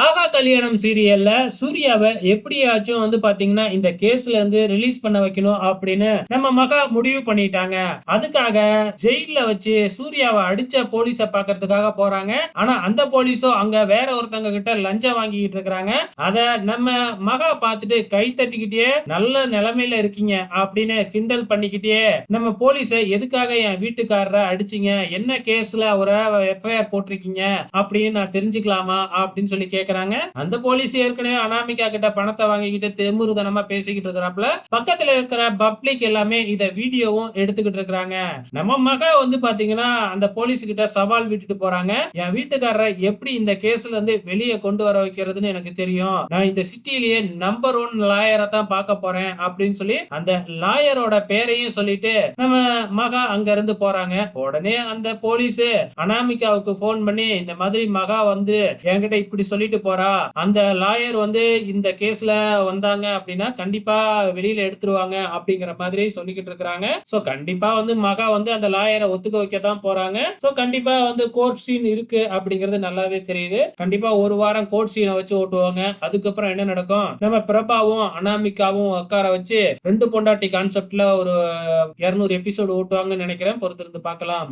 ஆகா கல்யாணம் சீரியல்ல சூர்யாவ எப்படியாச்சும் பாத்தீங்கன்னா இந்த கேஸ்ல இருந்து ரிலீஸ் பண்ண வைக்கணும் அப்படின்னு நம்ம மகா முடிவு பண்ணிட்டாங்க. அதுக்காக ஜெயில்ல வச்சு சூர்யாவை அடிச்ச போலீஸ பாக்குறதுக்காக போறாங்க. ஆனா அந்த போலீஸும் அங்க வேற ஒருத்தங்க கிட்ட லஞ்சம் வாங்கிட்டு இருக்காங்க. அத நம்ம மகா பார்த்துட்டு கை தட்டிக்கிட்டே நல்ல நிலைமையில இருக்கீங்க அப்படின்னு கிண்டல் பண்ணிக்கிட்டே நம்ம போலீஸ எதுக்காக என் வீட்டுக்காரரை அடிச்சீங்க, என்ன கேஸ்ல அவரை எஃப்ஐஆர் போட்டிருக்கீங்க அப்படின்னு நான் தெரிஞ்சுக்கலாமா அப்படின்னு சொல்லி கேக்குறாங்க. அந்த போலீஸ் ஏற்கனவே அனாமிகா கிட்ட பணத்தை வாங்கிக்கிட்டு தெமுருதனமா பேசிக்கிட்டு இருக்கிறாப்ல. பக்கத்துல இருக்கிற பப்ளிக் எல்லாமே இத வீடியோவும் எடுத்துக்கிட்டு இருக்காங்க. நம்ம மகா பாத்தீங்கன்னா அந்த போலீஸ் கிட்ட சவால் விட்டுட்டு போறாங்க. என் வீட்டுக்காரரை எப்படி இந்த கேஸ்ல இருந்து வெளியே கொண்டு வர வைக்கிறதுன்னு எனக்கு தெரியும். நான் இந்த சிட்டிலேயே நம்பர் 1 லாயரை தான் பார்க்க போறேன் அப்படின்னு சொல்லி அந்த லாயரோட பேரையும் சொல்லிட்டு நம்ம மகா அங்க இருந்து போறாங்க. உடனே அந்த போலீஸ் அனாமிகாவுக்கு போன் பண்ணி இந்த மாதிரி மகா என்கிட்ட இப்படி சொல்லிட்டு போறா, அந்த லாயர் இந்த கேஸ்ல வந்தாங்க அப்படின்னா கண்டிப்பா வெளியில எடுத்துருவாங்க அப்படிங்கிற மாதிரி சொல்லிக்கிட்டு இருக்காங்க. சோ கண்டிப்பா மகா அந்த லாயரை ஒத்துக்க வைக்க தான் போறாங்க. சோ கண்டிப்பா கோர்ட் சீன் இருக்கு அப்படிங்கிறது நல்லாவே தெரியுது. கண்டிப்பா ஒரு வாரம் கோர்ட் சீனை வச்சு ஓட்டுவாங்க. அதுக்கப்புறம் என்ன நடக்கும், நம்ம பிரபாவும் அனாமிகாவும் உட்கார வச்சு 2 பொண்டாட்டி கான்செப்ட்ல ஒரு 200 எபிசோடு ஓட்டுவாங்கன்னு நினைக்கிறேன். பொறுத்திருந்து பார்க்கலாம்.